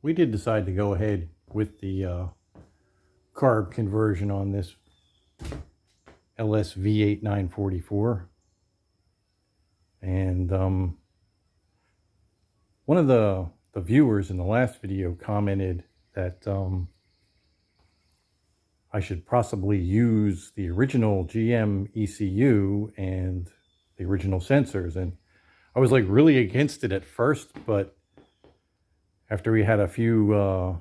we did decide to go ahead with the carb conversion on this LS V8 944. And one of the viewers in the last video commented that I should possibly use the original GM ECU and the original sensors. And I was like really against it at first, but after we had a few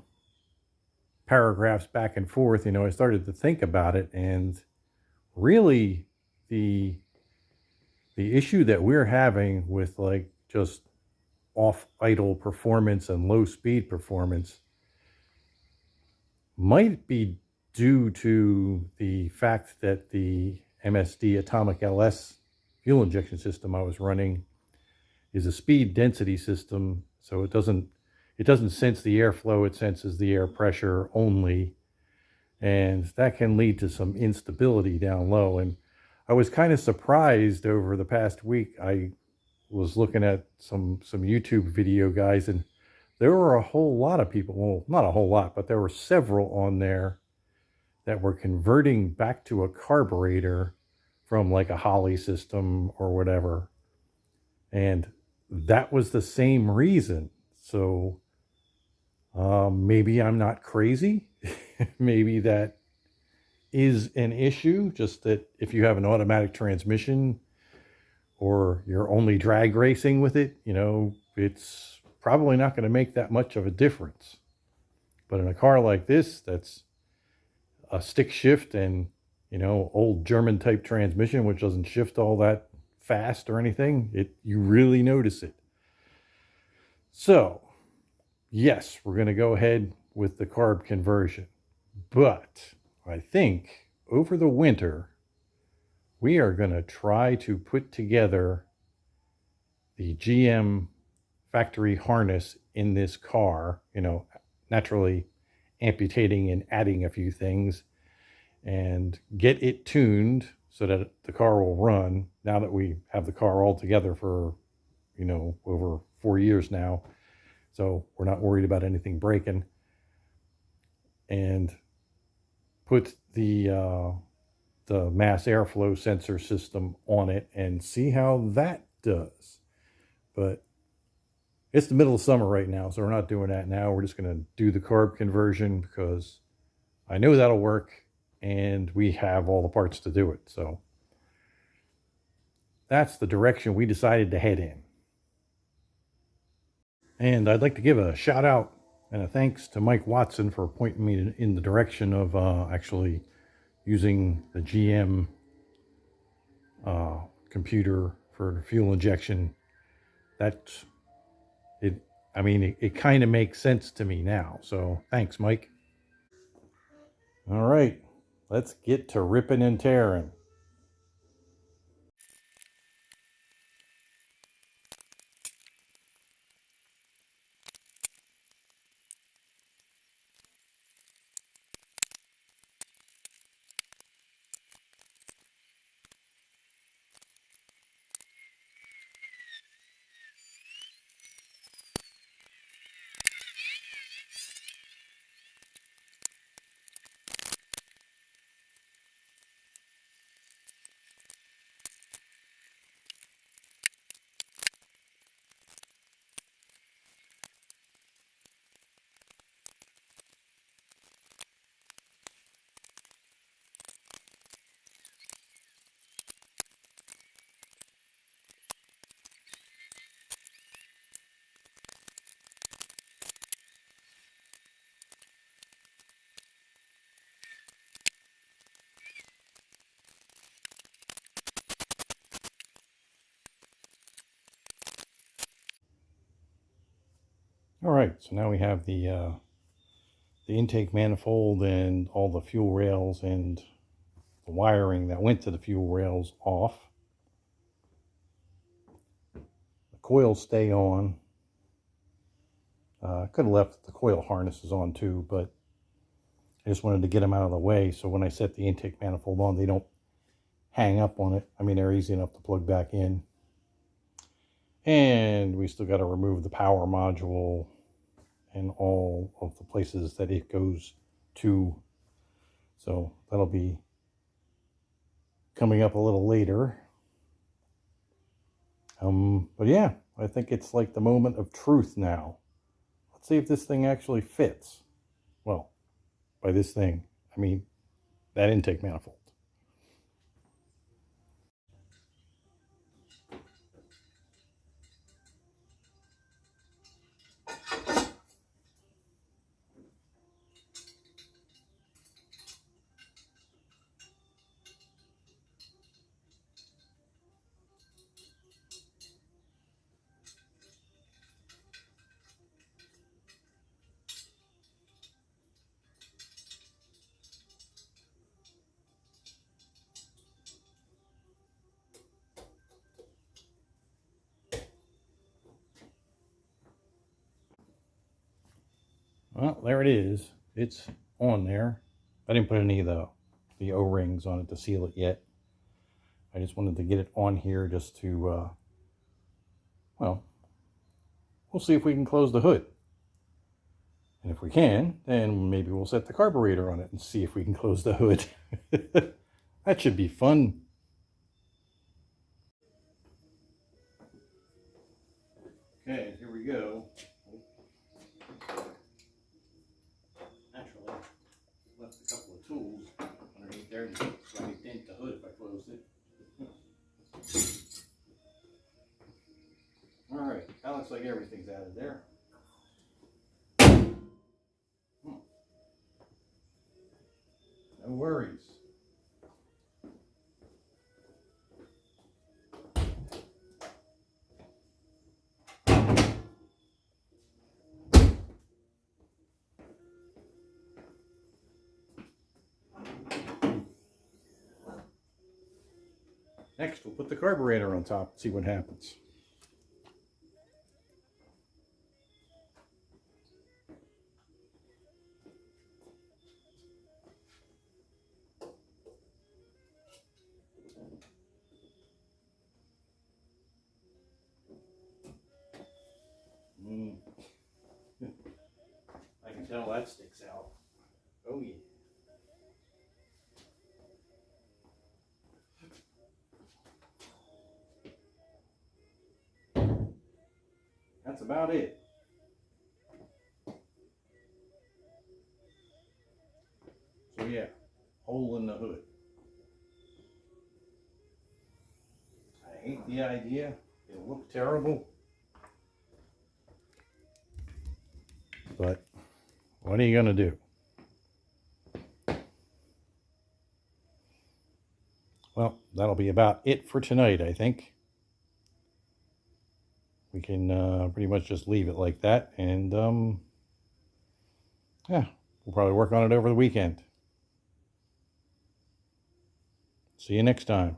paragraphs back and forth, I started to think about it, and really the issue that we're having with like just off idle performance and low speed performance might be due to the fact that the MSD Atomic LS fuel injection system I was running is a speed density system, so it doesn't sense the airflow, it senses the air pressure only, and that can lead to some instability down low. And I was kind of surprised over the past week. I was looking at some YouTube video guys, and there were a whole lot of people, well, not a whole lot, but there were several on there that were converting back to a carburetor from like a Holley system or whatever. And that was the same reason. So maybe I'm not crazy. Maybe that is an issue, just that if you have an automatic transmission or you're only drag racing with it, it's probably not going to make that much of a difference. But in a car like this, that's a stick shift and, old German type transmission, which doesn't shift all that fast or anything, you really notice it. So, yes, we're going to go ahead with the carb conversion. But I think over the winter, we are going to try to put together the GM factory harness in this car, naturally amputating and adding a few things, and get it tuned so that the car will run now that we have the car all together for, over 4 years now. So we're not worried about anything breaking. And put the mass airflow sensor system on it and see how that does. But it's the middle of summer right now, so we're not doing that now. We're just going to do the carb conversion because I know that'll work and we have all the parts to do it. So that's the direction we decided to head in. And I'd like to give a shout out and a thanks to Mike Watson for pointing me in the direction of actually using the GM computer for fuel injection. It kind of makes sense to me now. So thanks, Mike. All right, let's get to ripping and tearing. All right, so now we have the intake manifold and all the fuel rails and the wiring that went to the fuel rails off. The coils stay on. I could have left the coil harnesses on too, but I just wanted to get them out of the way so when I set the intake manifold on, they don't hang up on it. They're easy enough to plug back in. And we still got to remove the power module and all of the places that it goes to. So that'll be coming up a little later. But yeah, I think it's like the moment of truth now. Let's see if this thing actually fits. Well, by this thing, I mean that intake manifold. Well, there it is. It's on there. I didn't put any of the O-rings on it to seal it yet. I just wanted to get it on here just to, well, we'll see if we can close the hood. And if we can, then maybe we'll set the carburetor on it and see if we can close the hood. That should be fun. Okay, here we go. Naturally, left a couple of tools underneath there to dent the hood if I closed it. All right, that looks like everything's out of there. No worries. Next, we'll put the carburetor on top and see what happens. I can tell that sticks out. Oh yeah. That's about it. So yeah, hole in the hood. I hate the idea. It'll look terrible. But what are you going to do? Well, that'll be about it for tonight, I think. We can pretty much just leave it like that. And yeah, we'll probably work on it over the weekend. See you next time.